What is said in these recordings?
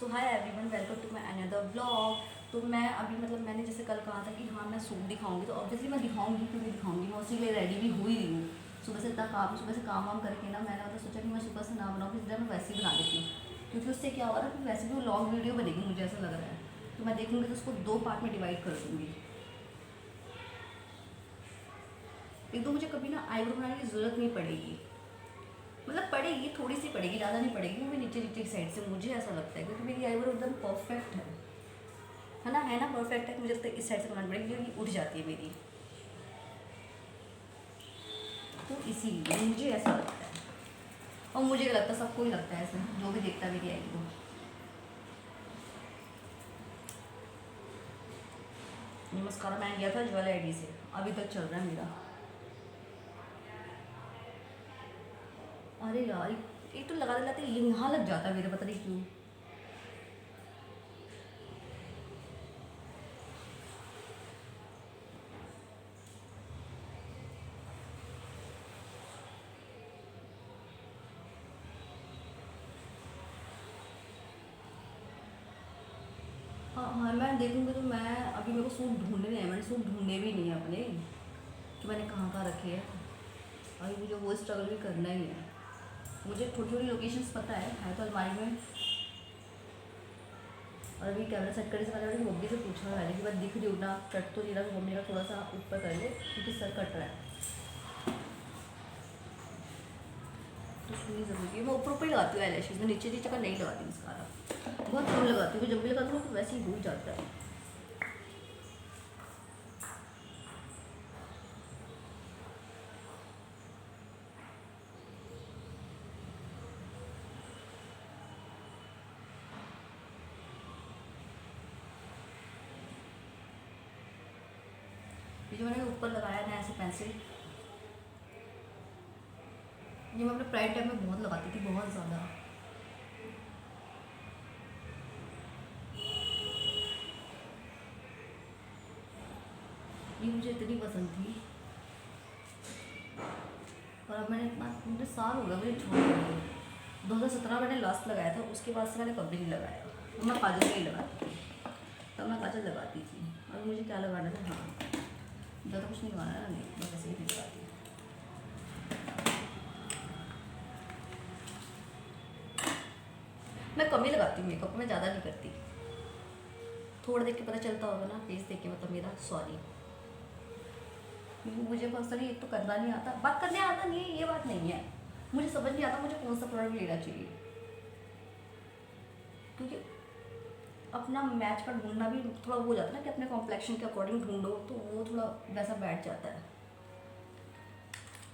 So hi everyone, welcome to my another vlog. तो मैं अभी मैंने जैसे कल कहा था कि हाँ मैं सूट दिखाऊंगी, तो ऑब्वियसली मैं दिखाऊंगी क्योंकि दिखाऊंगी, मैं उसी के लिए रेडी भी हुई रही हूँ। सुबह से काम वाम करके ना मैंने सोचा कि मैं सुबह से ना बनाऊँ, इस मैं वैसे ही बना लेती हूँ। क्योंकि उससे क्या होगा ना कि वैसे भी वो लॉन्ग वीडियो बनेगी, मुझे ऐसा लग रहा है। तो मैं देखूँगी तो उसको 2 पार्ट में डिवाइड कर दूँगी। एक तो मुझे कभी ना आईब्रो बनाने की ज़रूरत नहीं पड़ेगी, पड़ेगी, थोड़ी सी पड़ेगी, ज़्यादा नहीं पड़ेगी, वो भी नीचे नीचे की साइड से, मुझे ऐसा लगता है। क्योंकि मेरी आईब्रो एकदम परफेक्ट है ना, परफेक्ट है। मुझे लगता है इस साइड से बनानी पड़ेगी क्योंकि उठ जाती है मेरी, तो इसीलिए मुझे ऐसा लगता है। और मुझे लगता है सबको ही लगता है ऐसा, जो भी देखता है मेरी आईब्रो। ये मस्कारा मैंने गया था ज्वेल आईडी से, अभी तक चल रहा है मेरा। अरे यार, एक तो लगा दिलाते यहाँ लग जाता है मेरे, पता नहीं क्यों। हाँ, मैं देखूँगी। तो मैं अभी मेरे को सूट ढूंढने हैं, मैंने सूट ढूंढे भी नहीं है अपने, कि मैंने कहाँ कहाँ रखे हैं। अभी मुझे वो स्ट्रगल भी करना ही है। मुझे थोड़ी थोड़ी लोकेशंस पता है तो अलमारी में। और अभी कैमरा सेट करने से पहले मेरी मम्मी से पूछा मैंने कि मैं दिख रही हूँ ना, कट तो नहीं रहा। मम्मी का थोड़ा सा ऊपर कर ले क्योंकि सर कट रहा है, तो सुनी ज़रूरी है। मैं ऊपर ऊपर ही लगाती हूँ आईलैशेज़ में, नीचे नीचे का नहीं लगाती मस्कारा, बहुत कम लगाती हूँ। जब भी लगाती हूँ तो वैसे ही हो जाता है। ये जो मैंने ऊपर लगाया ना ऐसे पेंसिल, ये मैं अपने प्राइड टाइम में बहुत लगाती थी, बहुत ज़्यादा। ये मुझे इतनी पसंद थी, और अब मैंने इतना, मुझे साल हो गया मुझे छोड़ दिया। 2017 मैंने लास्ट लगाया था, उसके बाद से मैंने कभी नहीं लगाया। तो मैं काजल नहीं लगाती थी, तब मैं काजल लगाती थी। और मुझे क्या लगाना था, हाँ ज़्यादा कुछ नहीं लगाना है ना, नहीं मैं वैसे ही नहीं लगाती। मैं कम ही लगाती हूँ मेकअप, मैं ज़्यादा नहीं करती। थोड़ा देख के पता चलता होगा ना, फेस देख के मेरा, सॉरी। मुझे पर्सनली एक तो करना नहीं आता, बात करने आता नहीं है, ये बात नहीं है। मुझे समझ नहीं आता मुझे कौन सा प्रोडक्ट लेना चाहिए, क्योंकि अपना मैच का ढूंढना भी थोड़ा वो हो जाता है ना, कि अपने कॉम्प्लेक्शन के अकॉर्डिंग ढूंढो, तो वो थोड़ा वैसा बैठ जाता है।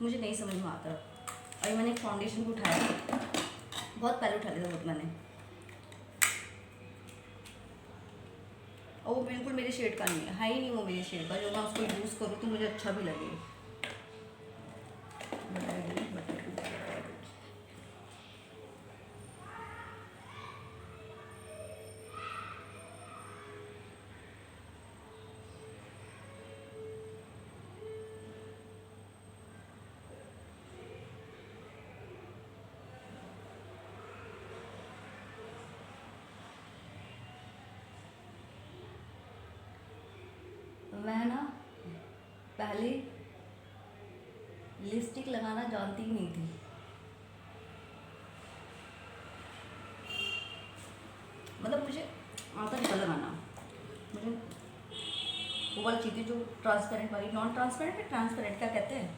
मुझे नहीं समझ में आता। अभी मैंने एक फाउंडेशन भी उठाया, बहुत पहले उठा लिया था मैंने, और वो बिल्कुल मेरे शेड का नहीं है ही नहीं वो मेरे शेड का, जो मैं उसको यूज़ करूँ तो मुझे अच्छा भी लगे। मैं ना पहले लिपस्टिक लगाना जानती ही नहीं थी। मुझे आता नहीं था लगाना। मुझे वो वाली चीज़ें जो ट्रांसपेरेंट वाली, नॉन ट्रांसपेरेंट या ट्रांसपेरेंट क्या कहते हैं,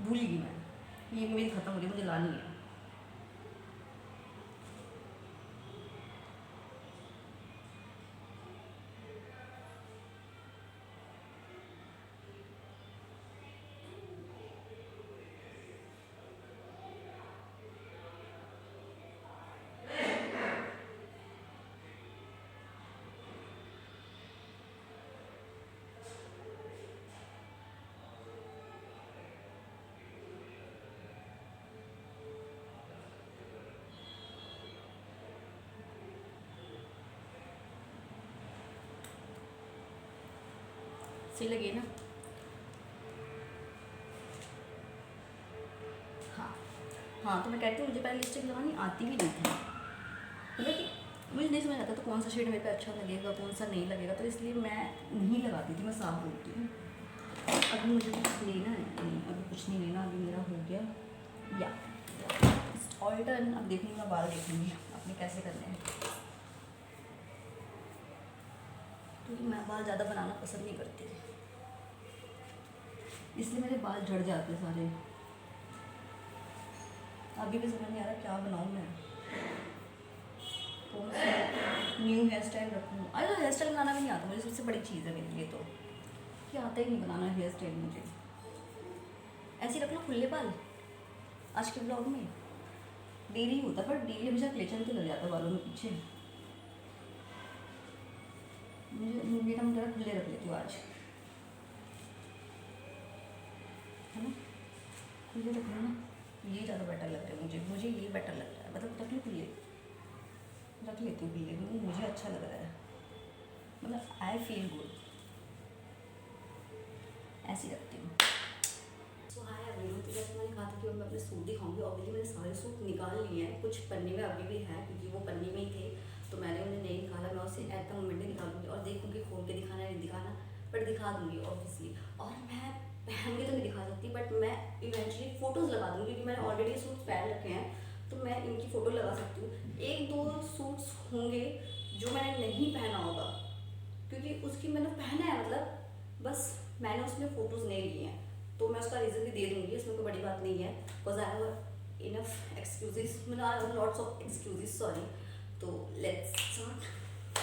भूल गई मैं। ये मेरी ख़त्म हो गई, मुझे लानी है। सही लगे ना? हाँ हाँ, तो मैं कहती हूँ मुझे पहले लिपस्टिक लगानी आती भी नहीं थी। कि मुझे नहीं समझ आता तो कौन सा शेड मेरे पे अच्छा लगेगा, कौन सा नहीं लगेगा, तो इसलिए मैं नहीं लगाती थी, मैं साफ बोलती हूँ। अभी मुझे कुछ लेना है, नहीं अभी कुछ नहीं लेना, अभी मेरा हो गया या ऑल डन। अब देखूँगी मैं बाल देखूँगी अपने कैसे करने हैं, क्योंकि मैं बाल ज़्यादा बनाना पसंद नहीं करती, इसलिए मेरे बाल झड़ जाते हैं सारे। अभी भी समझ नहीं आ रहा क्या बनाऊँ मैं, कौन सा न्यू हेयर स्टाइल रखूँ। अरे हेयर स्टाइल बनाना भी नहीं आता मुझे, सबसे बड़ी चीज़ है मेरे लिए तो, कि आता ही नहीं बनाना हेयर स्टाइल मुझे। ऐसे ही रख लो खुले बाल। आज के ब्लॉग में डेली होता है, पर डेली हमेशा क्लेचर तो लग जाता है बालों में पीछे। मुझे मेरा मन करा खुले रख लेती हूँ आज, है ना, खुले रख लो ना, ये ज़्यादा बेटर लग रहा है मुझे ये बेटर लग रहा है, मतलब रख लो खुले, रख लेती हूँ खुले, क्योंकि मुझे अच्छा लग रहा है, मतलब आई फील गुड, ऐसी रखती हूँ। सो हाय एवरीवन, तो जैसे मैंने कहा था कि मैं अपने सूट दिखाऊंगी, ऑब्वियसली मैंने सारे सूट निकाल लिए हैं, कुछ पन्नी में अभी भी है क्योंकि वो पन्नी में ही थे, तो मैंने उन्हें नहीं निकाला। मैं उसे एट द मोमेंट ही दिखा दूँगी और देखूँगी खोल के दिखाना नहीं दिखाना, बट दिखा दूँगी ऑब्वियसली। और मैं पहन के तो नहीं दिखा सकती, बट मैं इवेंचुअली फ़ोटोज़ लगा दूँगी, क्योंकि मैंने ऑलरेडी सूट पहन रखे हैं, तो मैं इनकी फ़ोटो लगा सकती हूँ। एक दो सूट्स होंगे जो मैंने नहीं पहना होगा, क्योंकि उसकी मैंने पहना है, मतलब बस मैंने उसमें फ़ोटोज़ नहीं लिए हैं, तो मैं उसका रीज़न भी दे दूँगी, इसमें कोई बड़ी बात नहीं है, because I have enough excuses, मतलब I have lots of excuses, sorry. तो लेट्स स्टार्ट।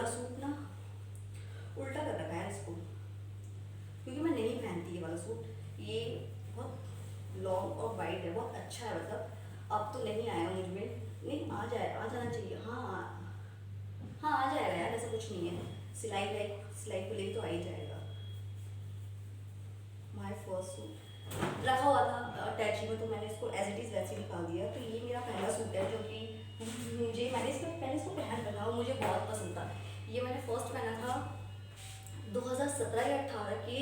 सूट ना उल्टा कर रखा है इसको, क्योंकि मैं नहीं पहनती ये वाला सूट। ये बहुत लॉन्ग और वाइड है, बहुत अच्छा है, मतलब अब तो नहीं आया मुझ में, नहीं आ जाना चाहिए। हाँ हाँ आ जाएगा यार, ऐसा कुछ नहीं है, सिलाई को लेकर तो आ ही जाएगा। माय फर्स्ट सूट रखा हुआ था अटैची में, तो मैंने इसको एज इट इज़ वैसे निकाल दिया। तो ये मेरा पहला सूट है, जो कि मैंने इसको पहन रखा और मुझे बहुत पसंद था। ये मैंने फर्स्ट पहना था 2017 या 18 के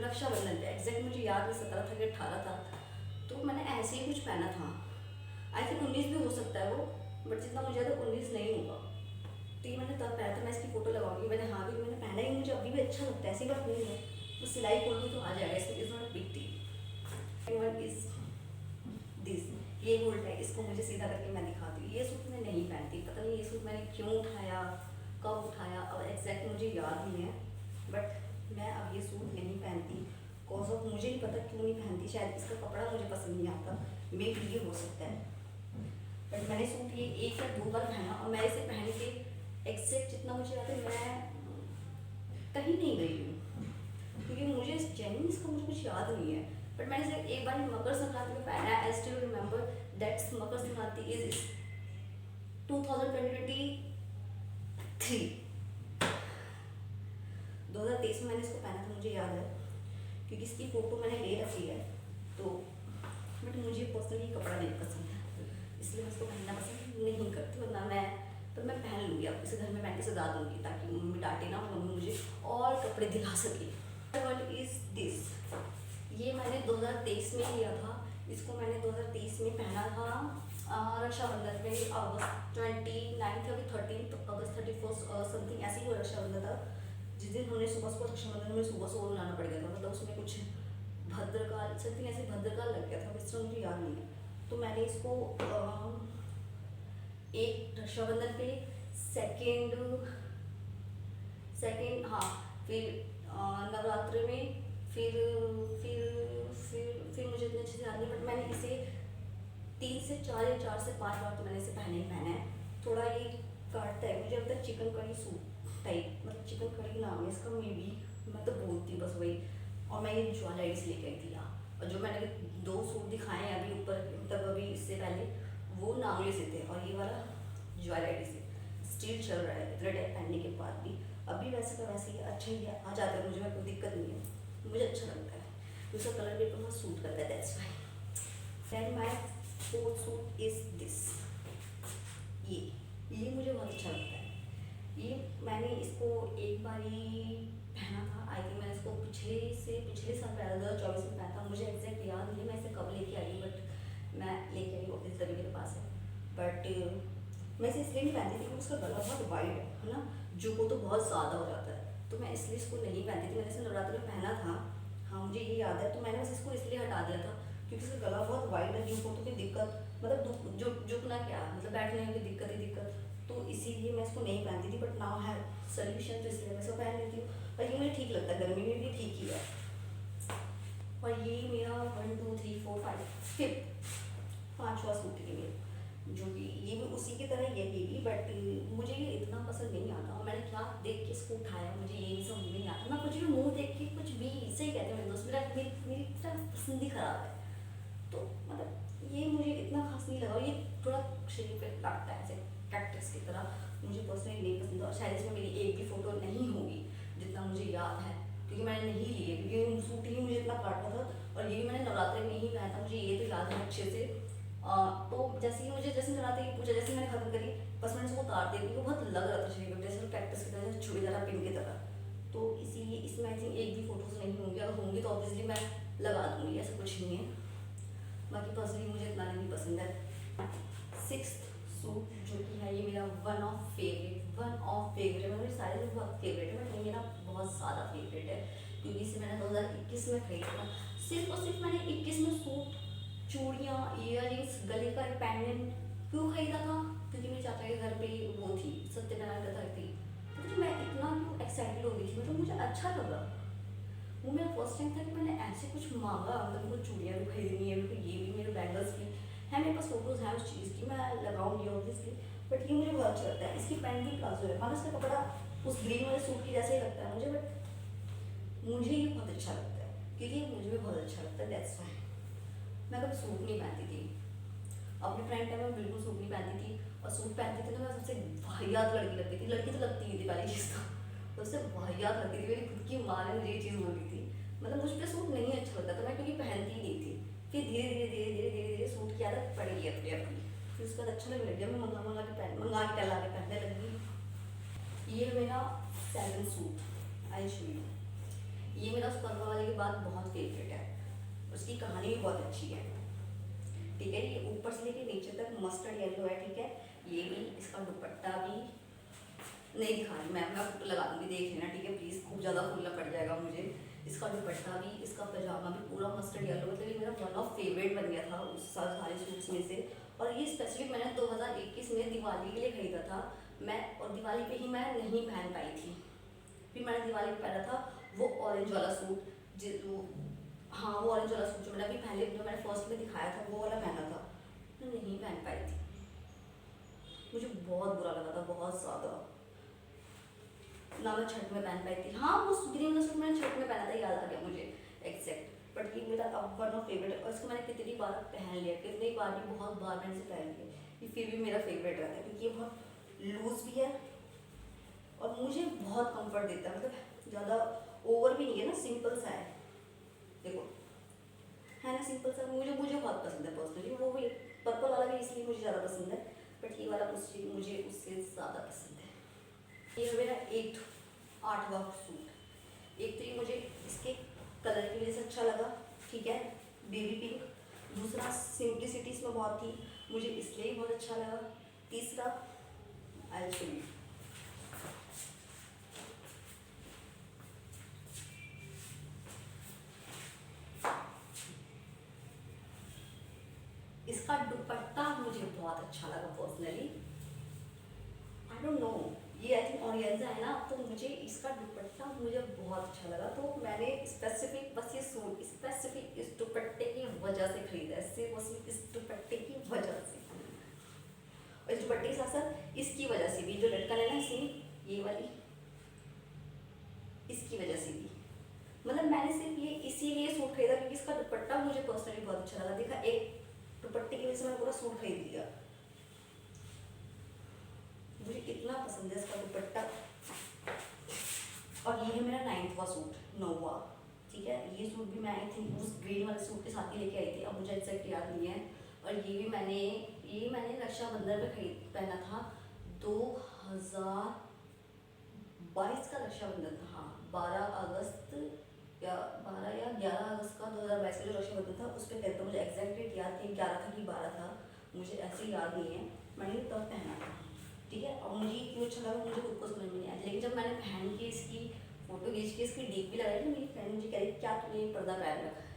रक्षाबंधन पे, एग्जैक्ट मुझे याद नहीं 17 था कि 18 था, तो मैंने ऐसे ही कुछ पहना था। आई थिंक 19 भी हो सकता है वो, बट जितना मुझे याद है 19 नहीं होगा। तो ये मैंने तब पहना था, मैं इसकी फ़ोटो लगाऊंगी। मैंने हाँ भी मैंने पहना ही, मुझे अभी भी अच्छा लगता है, ऐसी बात नहीं है, तो सिलाई खोल दूँ तो आ जाएगा, इसमें is not big deal. One is this, ये उल्टा है, इसको मुझे सीधा करके मैं दिखाती हूँ। ये सूट मैं नहीं पहनती, पता नहीं ये सूट मैंने क्यों उठाया, कब उठाया, अब एग्जैक्ट मुझे याद नहीं है, बट मैं अब ये सूट नहीं पहनती। कॉज ऑफ मुझे नहीं पता क्यों नहीं पहनती, शायद इसका कपड़ा मुझे पसंद नहीं आता, मे भी ये हो सकता है। बट मैंने सूट ये एक या दो बार पहना, और मैं इसे पहन के एग्जैक्ट जितना मुझे याद है, मैं कहीं नहीं गई हूँ, क्योंकि मुझे जेन्युइन इसका मुझे कुछ याद नहीं है। बट मैंने सिर्फ एक बार मकर संक्रांति में पहना है, I still remember that's Makar Sankranti is 2023, 2023 में मैंने इसको पहना था, मुझे याद है, क्योंकि इसकी फ़ोटो मैंने ले रखी है। तो बट मुझे पर्सनली कपड़ा नहीं पसंद है, इसलिए मैं इसको पहनना पसंद नहीं करती, वरना मैं पहन लूँगी, अब इसे घर में पहन के सजा दूँगी, ताकि मम्मी डांटे ना, मम्मी मुझे और कपड़े दिला सके। वन इज दिस, ये मैंने 2023 में लिया था, इसको मैंने 2023 में पहना था रक्षाबंधन में, अगस्त 29 या 13 अगस्त 31 समथिंग ऐसे ही वो रक्षाबंधन था, जिस दिन हमने सुबह सुबह रक्षाबंधन में सुबह सुबह लाना पड़ गया था, मतलब उसमें कुछ भद्रकाल समथिंग ऐसे भद्रकाल लग गया था, इस तरह मुझे याद नहीं है। तो मैंने इसको एक रक्षाबंधन पे, सेकेंड हाँ, फिर नवरात्रि में, फिर मुझे इतने अच्छे से याद नहीं, बट मैंने इसे 3 से 4 या 4 से 5 बार तो मैंने इसे पहना ही पहना है। थोड़ा ये काटता है मुझे, अब तक चिकन करी सूट टाइप, मतलब चिकन करी नाम है इसका, मे बी, मैं तो बोलती बस वही। और मैं ये ज्वाला आइडिस लेके आई थी यहाँ, और जो मैंने 2 सूट दिखाए हैं अभी ऊपर, मतलब अभी इससे पहले, वो नागले से थे, और ये वाला ज्वाला आइडिस से स्टिल चल रहा है इतने टाइम पहनने के बाद भी, अभी वैसे का वैसे ही अच्छा ही आ जाता है मुझे, कोई दिक्कत नहीं है, मुझे अच्छा लगता है, उसका कलर भी बहुत सूट करता है, that's why. Then my fourth suit is this, ये मुझे बहुत अच्छा लगता है। ये मैंने इसको एक बार ही पहना था, आई थिंक मैंने इसको पिछले साल पहना, 2024 में पहना था, मुझे एग्जैक्ट याद नहीं मैं इसे कब लेके आई, बट मैं लेके आई, ऑफिस तभी मेरे पास है। बट मैं इसे इसलिए नहीं पहनती थी क्योंकि उसका गला बहुत वाइड है ना, जो को तो बहुत ज़्यादा हो जाता है, तो मैं इसलिए इसको नहीं पहनती थी। मैंने इसे नवरात्रि में पहना था, हाँ मुझे ये याद है, तो मैंने बस इसको इसलिए हटा दिया था क्योंकि इसका गला बहुत वाइड है, जो को तो कोई दिक्कत, मतलब झुकना क्या, मतलब बैठने में भी दिक्कत ही दिक्कत, तो इसीलिए मैं इसको नहीं पहनती थी। बट नाउ है सोल्यूशन, तो इसलिए मैं इसको पहन लेती हूँ और ये मुझे ठीक लगता है, गर्मी में भी ठीक ही है। और ये मेरा 1 2 3 4 5 5 पाँचवा सूट है मेरा, जो कि ये भी उसी की तरह ये भी, बट मुझे ये इतना पसंद नहीं आता। और मैंने क्या देख के इसको उठाया, मुझे ये भी समझ में नहीं आता, मैं कुछ भी मुंह देख के कुछ भी सही कहते हैं मेरे दोस्त, मेरी पसंद ही खराब है, तो मतलब ये मुझे इतना खास नहीं लगा। ये थोड़ा शरीर पे लगता है ऐसे कैक्टस की तरह, मुझे पर्सनली नहीं पसंद। और शायद इसमें मेरी एक भी फ़ोटो नहीं होगी जितना मुझे याद है, क्योंकि मैंने नहीं लिए, क्योंकि सूट ही मुझे इतना काटा था और ये भी मैंने नवरात्रि में ही पहना था, मुझे ये तो याद है अच्छे से। तो जैसे ही मुझे जैसे नवरात्रि की पूजा जैसे मैंने खत्म करी, बस मैंने उसको उतार दिया क्योंकि बहुत लग रहा था शरीर पर, जैसे कैक्टस की तरह, छुरी तरह, पिन की तरह, तो इसीलिए इसमें आई थिंक एक भी फोटोज नहीं होंगी, अगर होंगी तो ऑब्वियसली मैं लगा दूँगी, ऐसा कुछ नहीं है। बाकी पर्सनली मुझे इतना नहीं पसंद है। सिक्स्थ सूट जो कि है ये मेरा वन ऑफ फेवरेट मतलब मेरे सारे लोग बहुत फेवरेट है, बट ये मेरा बहुत ज़्यादा फेवरेट है क्योंकि इसे मैंने 2021 में खरीदा था। सिर्फ और सिर्फ मैंने 21 में सूट, चूड़ियाँ, ईयररिंग्स, गले का पेंडेंट क्यों खरीदा था, क्योंकि मेरे चाचा के घर पे वो थी, सत्यनारायण कथा थी, तो फिर मैं इतना क्यों एक्साइटेड हो गई थी, मतलब मुझे अच्छा लगा। वो मेरा फर्स्ट टाइम था कि मैंने ऐसे कुछ मांगा, मतलब मुझे चूड़ियाँ भी खरीदनी है, मेरे को ये भी, मेरे बैंगल्स भी है, मेरे पास फोटोज़ हैं उस चीज़ की, मैं लगाऊंगी ऑब्वियसली, बट ये मुझे बहुत अच्छा लगता है। इसकी पैंट भी प्लाजो है, मतलब इसका कपड़ा उस ग्रीन वाले सूट की जैसे ही लगता है मुझे, बट मुझे ये बहुत अच्छा लगता है क्योंकि मुझे भी बहुत अच्छा लगता है, दैट्स व्हाई। मैं कभी सूट नहीं पहनती थी, अपने फ्रेंड टाइम में बिल्कुल सूट नहीं पहनती थी, और सूट पहनती थी तो मैं सबसे वाहियात लड़की लगती थी, लड़की तो लगती ही थी पहली चीज़ तो उससे वाहियात लगती थी। मेरी खुद की माँ ने मुझे ये चीज़ बोली थी, मतलब मुझ पर सूट नहीं अच्छा लगता था, मैं क्योंकि पहनती ही नहीं थी। फिर धीरे धीरे धीरे धीरे धीरे धीरे सूट की आदत पड़ गई अपने अपनी, फिर उसके बाद अच्छा लगने लग गया, मैं मंगा के टला के पहनने लगी। ये मेरा 7 सूट आई शो यू, ये मेरा उस पर्वा वाले के बाद बहुत फेवरेट है, उसकी कहानी भी बहुत अच्छी है, ठीक है। ये ऊपर से लेके नीचे तक मस्टर्ड येलो है, ठीक है। ये भी, इसका दुपट्टा भी नहीं दिखा रही मैं फोटो लगा दूंगी, देख लेना, ठीक है प्लीज़, खूब ज़्यादा खुलना पड़ जाएगा मुझे। इसका दुपट्टा भी, इसका पजामा भी पूरा मस्टर्ड येलो, मतलब ये मेरा वन ऑफ फेवरेट बन गया था उस साल सारे सूट्स में से। और ये स्पेसिफिक मैंने 2021 में दिवाली के लिए खरीदा था मैं, और दिवाली पे ही मैं नहीं पहन पाई थी, फिर मैंने दिवाली पे पहना था वो ऑरेंज वाला सूट, वो हाँ वो ऑरेंज वाला सूट जो मैंने अभी पहले, जो मैंने फर्स्ट में दिखाया था वो वाला पहना था, मैं नहीं पहन पाई थी, मुझे बहुत बुरा लगा था, बहुत ज़्यादा, ना मैं छठ में पहन पाई थी। हाँ वो ग्रीन वाला सूट मैंने छठ में पहना था, याद आ गया मुझे एग्जैक्ट, बट ये मेरा अब वन ऑफ फेवरेट है, और इसको मैंने कितनी बार पहन लिया, कितनी बार भी, बहुत बार मैंने इसे पहन लिया, ये फिर भी मेरा फेवरेट रहता है क्योंकि ये बहुत लूज भी है और मुझे बहुत कंफर्ट देता है, मतलब ज़्यादा ओवर भी नहीं है ना, सिंपल सा है, देखो है ना सिंपल सा, मुझे मुझे बहुत पसंद है पर्सनली। वो भी पर्पल वाला भी इसलिए मुझे ज़्यादा पसंद है, बट ये वाला मुझे उससे ज़्यादा पसंद है। ये मेरा 8वां सूट, एक तो ये मुझे इसके कलर की वजह से अच्छा लगा, ठीक है, बेबी पिंक। दूसरा सिंप्लिसिटी इसमें बहुत थी, मुझे इसलिए ही बहुत अच्छा लगा। तीसरा आई शो यू, इसका दुपट्टा मुझे बहुत अच्छा लगा पर्सनली, आई डोंट नो, ये आई थिंक ऑर्गेन्जा है ना, तो मुझे इसका दुपट्टा मुझे बहुत अच्छा लगा, तो मैंने स्पेसिफिक बस ये सूट स्पेसिफिक इस दुपट्टे की वजह से खरीदा है, सिर्फ और सिर्फ इस दुपट्टे की वजह से, और इस दुपट्टे के साथ साथ इसकी वजह से भी, जो लटकन है ना इसमें ये वाली, इसकी वजह से भी, मतलब मैंने सिर्फ ये इसीलिए सूट खरीदा क्योंकि इसका दुपट्टा मुझे पर्सनली बहुत अच्छा लगा। देखा, एक दुपट्टे की वजह से मैंने पूरा सूट खरीद लिया, मुझे इतना पसंद है इसका दुपट्टा। और ये है मेरा 9वां सूट, 9वां, ठीक है। ये सूट भी मैं आई थिंक उस ग्रीन वाले सूट के साथ ही लेके आई थी, अब मुझे एग्जैक्ट याद नहीं है। और ये भी मैंने रक्षाबंधन पे पहना था, 2022 का रक्षाबंधन था, हाँ 12 अगस्त या 12 या 11 अगस्त का 2022 का जो रक्षाबंधन था उस पर पहनता, मुझे एग्जैक्ट डेट याद थी, 11 था कि 12 था, मुझे ऐसे याद नहीं है, मैंने तब पहना था। ठीक है। और मुझे क्यों अच्छा लगा मुझे खुद को समझ में नहीं आया, लेकिन जब मैंने पहन के इसकी फ़ोटो खींच के इसकी डीप भी लगाई ना, मेरी फ्रेंड मुझे कह रही क्या तूने ये पर्दा पहन रखा है।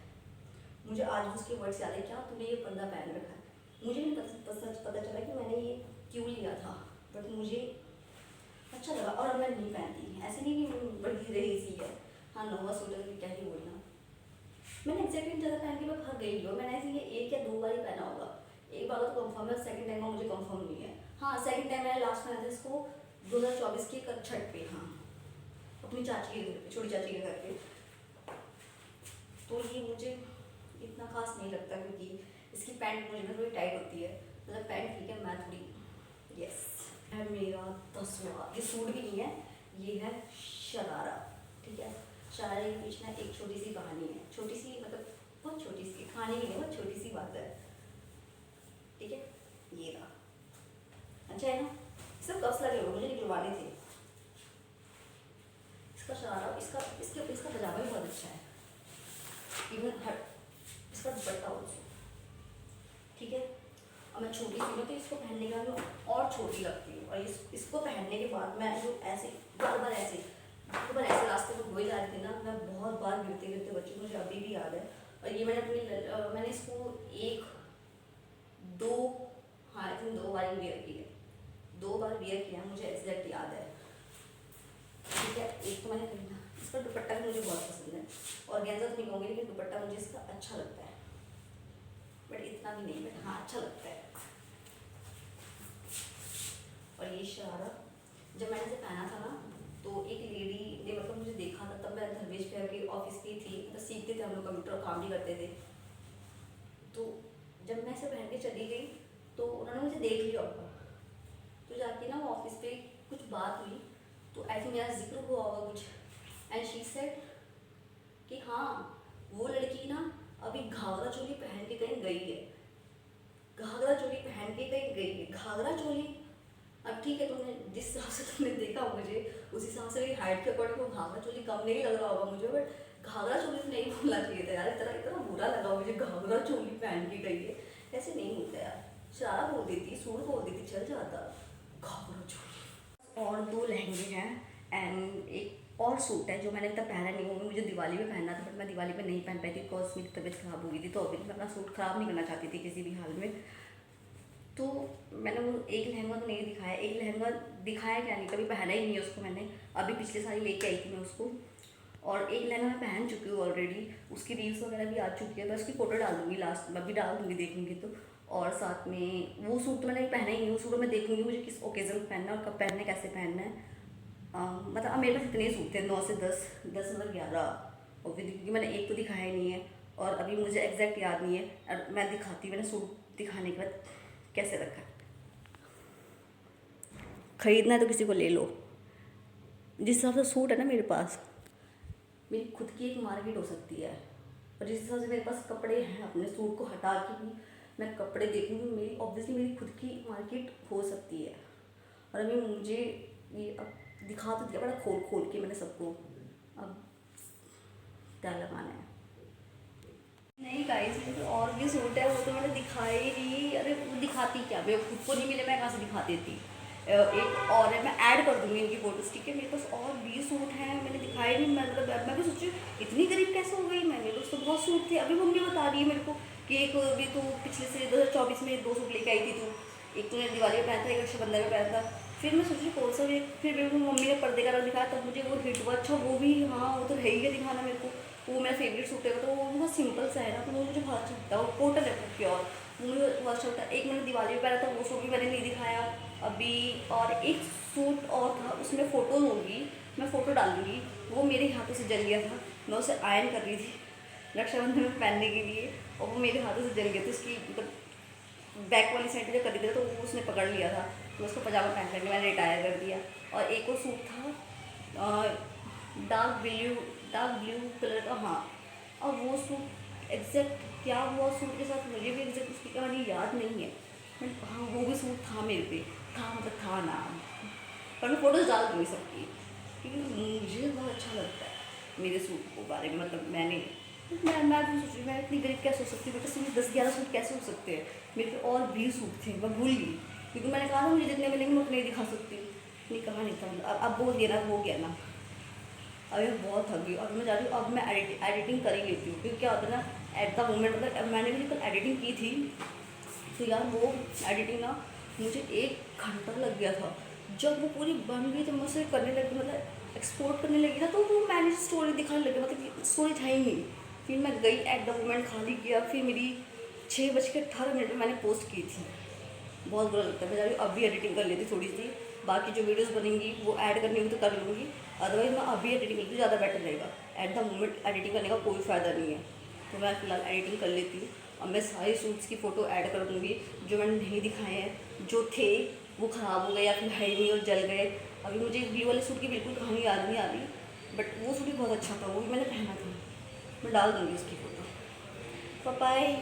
मुझे आज भी उसके वर्ड्स याद है, क्या तूने ये पर्दा पहन रखा है। मुझे नहीं पता चला कि मैंने ये क्यों लिया था, बट मुझे अच्छा लगा और अब मैं नहीं पहनती। ऐसे नहीं कि बड़ी रही सी है, हाँ नवा सूट है क्या ही बोलना। मैंने एग्जैक्टली ज़्यादा पहन के मैं थक गई हूँ। मैंने ऐसे ये 1 या 2 बार ही पहना होगा, एक बार तो कंफर्म है, सेकंड टाइम का मुझे कंफर्म नहीं है। हाँ सेकंड टाइम मैंने लास्ट पहना था इसको 2024 के छठ पे, हाँ अपनी चाची के घर पे, छोटी चाची के घर पे। तो ये मुझे इतना खास नहीं लगता क्योंकि इसकी पैंट मुझे ना थोड़ी टाइट होती है, मतलब पैंट ठीक है, मैं थोड़ी यस है। मेरा 10वां, ये सूट भी नहीं है, ये है शरारा। ठीक है, शरारा के पीछे ना एक छोटी सी कहानी है, छोटी सी मतलब बहुत छोटी सी कहानी नहीं है, बहुत छोटी सी बात है। ठीक है, ये रहा, अच्छा है ना, सब कस लगे हुए मुझे निकलवाने थे। इसका शरारा, इसका पजामा भी बहुत अच्छा है, इवन हर इसका दुपट्टा ऑल्सो। ठीक है, और मैं छोटी सी हूँ तो इसको पहनने के बाद मैं और छोटी लगती हूँ, और इसको पहनने के बाद मैं जो ऐसे बार बार ऐसे रास्ते में धोई जा रही थी ना, मैं बहुत बार गिरते गिरते बच्ची, मुझे अभी भी याद है। और ये मैंने इसको 1 2 हाँ I think 2 bar he wear की है, 2 बार वियर किया है, मुझे एग्जैक्ट याद है। ठीक है, एक तो मैंने खरीदा, इसका दुपट्टा भी मुझे बहुत पसंद है, और गेंजा तो नहीं कहूँगी लेकिन दुपट्टा मुझे इसका अच्छा लगता है, बट इतना भी नहीं, बट हाँ अच्छा लगता है। और ये शरारा जब मैंने इसे पहना था ना, तो एक लेडी ने मतलब मुझे देखा था, तब मैं धर्मेश भैया के ऑफिस पे थी, मतलब सीखते थे हम लोग, कंप्यूटर काम भी करते थे। तो जब मैं इसे पहन के चली गई तो उन्होंने मुझे देख लिया होगा, तो जाके ना वो ऑफिस पे कुछ बात हुई, तो आई थिंक मेरा जिक्र हुआ होगा कुछ, एंड शी सेड कि हाँ वो लड़की ना अभी घाघरा चोली पहन के कहीं गई है, घाघरा चोली पहन के कहीं गई है, घाघरा चोली। अब ठीक है, तुमने जिस हिसाब से तुमने देखा मुझे, उस हिसाब से मेरी हाइट के अकॉर्डिंग वो घाघरा चोली कम नहीं लग रहा होगा मुझे, बट घाघरा चोली तो नहीं बोलना चाहिए था यार, इतना बुरा लगा मुझे, घाघरा चोली पहन के गई है, ऐसे नहीं होता यार। शरारा बोल देती, सूट बोल देती, चल जाता, घाघरा चोली। और 2 लहंगे हैं एंड एक और सूट है जो मैंने तब पहना नहीं, वो मुझे दिवाली में पहनना था, बट मैं दिवाली में नहीं पहन पाई थी बिकॉज मेरी तबीयत ख़राब हो गई थी, तो अभी मैं अपना सूट ख़राब नहीं करना चाहती थी किसी भी हाल में। तो मैंने वो एक लहंगा तो नहीं दिखाया, एक लहंगा दिखाया क्या नहीं, कभी पहना ही नहीं है उसको मैंने, अभी पिछले साल लेके आई थी मैं उसको, और एक लहंगा मैं पहन चुकी हूँ ऑलरेडी, उसकी रील्स वगैरह भी आ चुकी है, मैं उसकी फ़ोटो डाल दूँगी लास्ट में, अभी डाल दूँगी देखूँगी तो। और साथ में वो सूट तो मैंने पहना ही नहीं, वो सूट मैं देखूँगी मुझे किस ओकेज़न पर पहनना है और कब पहनना है, कैसे पहनना है। मतलब अब मेरे पास इतने ही सूट थे, 9 से 10, 10 मतलब 11 और क्योंकि मैंने एक तो दिखाया ही नहीं है, और अभी मुझे एग्जैक्ट याद नहीं है, और मैं दिखाती, मैंने सूट दिखाने के बाद कैसे रखा है। खरीदना है तो किसी को ले लो, जिस हिसाब से सूट है ना मेरे पास, मेरी खुद की एक मार्केट हो सकती है, और जिस हिसाब से मेरे पास कपड़े हैं, अपने सूट को हटा के भी मैं कपड़े देखूँगी, मेरी ऑब्वियसली मेरी खुद की मार्केट हो सकती है। और अभी मुझे ये अब दिखा तो दिया बड़ा खोल खोल के मैंने सबको, अब क्या लगाना है। नहीं गाइस, मुझे और भी सूट है, वो तो मैंने दिखाई ही नहीं, अरे वो दिखाती क्या, मैं खुद को नहीं मिले मैं कहाँ से दिखा देती। एक और है, मैं ऐड कर दूँगी इनकी फ़ोटोज़, ठीक है, मेरे पास और भी सूट हैं, मैंने दिखाए नहीं, मैं मतलब मैं भी सोची इतनी गरीब कैसे हो गई मैं, मेरे पास तो बहुत सूट थे। अभी मम्मी बता रही है मेरे को कि एक अभी तो पिछले से 2024 में 2 सूट लेके आई थी तू, एक तूने दिवाली में पहना था, एक रक्षाबंधन में पहना था। फिर मैं सोची कौन सा, फिर मेरे को मम्मी ने पर्दे का रंग दिखाया, तब मुझे वो हिट हुआ, अच्छा वो भी, हाँ वो तो है ही है दिखाना मेरे को, वो मेरा फेवरेट सूट है, तो वो बहुत सिंपल सा है ना, तो वो मुझे बहुत अच्छा लगता है, वो कॉटन है प्योर, वो मुझे बहुत अच्छा लगता है। एक मैंने दिवाली में पहना था, वो सूट भी मैंने नहीं दिखाया अभी, और एक सूट और था, उसमें फ़ोटो होंगी, मैं फ़ोटो डाल दूँगी, वो मेरे हाथों से जल गया था, मैं उसे आयरन कर रही थी रक्षाबंधन में पहनने के लिए, और वो मेरे हाथों से जल गया था, उसकी मतलब बैक वाली साइड जो कर दी थी, तो वो उसने पकड़ लिया था, तो उसको पजामा पहन करके मैंने रिटायर कर दिया। और एक और सूट था डार्क ब्लू कलर का, हाँ, और वो सूट एग्जैक्ट क्या हुआ सूट के साथ मुझे भी एग्जैक्ट उसकी कहानी याद नहीं है, बट हाँ वो भी सूट था मेरे पे, था मतलब था ना, पर मैं फ़ोटोज़ डाल दूँगी सबकी, क्योंकि मुझे बहुत अच्छा लगता है मेरे सूट को बारे में, मतलब मैं भी सोच रही मैं इतनी गरीब कैसे हो सकती हूँ, बेटा सिर्फ 10-11 सूट कैसे हो सकते हैं, मेरे पे और भी सूट थे, मैं भूल गई। क्योंकि मैंने कहा था मुझे जितने मिलेंगे मैं उतने ही दिखा सकती हूँ। नहीं कहा नहीं था, मतलब अब बोल दिया ना, हो गया ना। अभी मैं बहुत थक गई, अब मैं जा रही हूँ, अब मैं एडिटिंग कर ही लेती हूँ, क्योंकि क्या होता है ना एट द मोमेंट, मतलब अब मैंने भी कल एडिटिंग की थी, तो यार वो एडिटिंग ना मुझे 1 घंटा लग गया था। जब वो पूरी बन गई तो मैं उसे करने लगी, मतलब एक्सपोर्ट करने लगी ना, तो वो मैंने स्टोरी दिखाने लगी, मतलब स्टोरी था ही नहीं। फिर मैं गई एट द मोमेंट, खाली किया, फिर मेरी 6:18 में मैंने पोस्ट की थी। बहुत बुरा लगता है। मैं जा रही हूँ अभी एडिटिंग कर लेती थोड़ी सी, बाकी जो वीडियोस बनेंगी वो ऐड करनी होगी तो कर लूँगी, अदरवाइज़ मैं अभी एडिटिंग करती ज़्यादा बेटर रहेगा। एट द मोमेंट एडिटिंग करने का कोई फ़ायदा नहीं है, तो मैं फ़िलहाल एडिटिंग कर लेती हूँ। अब मैं सारे सूट्स की फ़ोटो ऐड कर दूँगी जो मैंने नहीं दिखाए हैं, जो थे वो ख़राब हो गए या फिर है ही नहीं और जल गए। अभी मुझे ब्लू वाले सूट की बिल्कुल कहानी याद नहीं आ रही, बट वो सूट भी बहुत अच्छा था, वो भी मैंने पहना था। मैं डाल दूँगी उसकी फ़ोटो। बाय।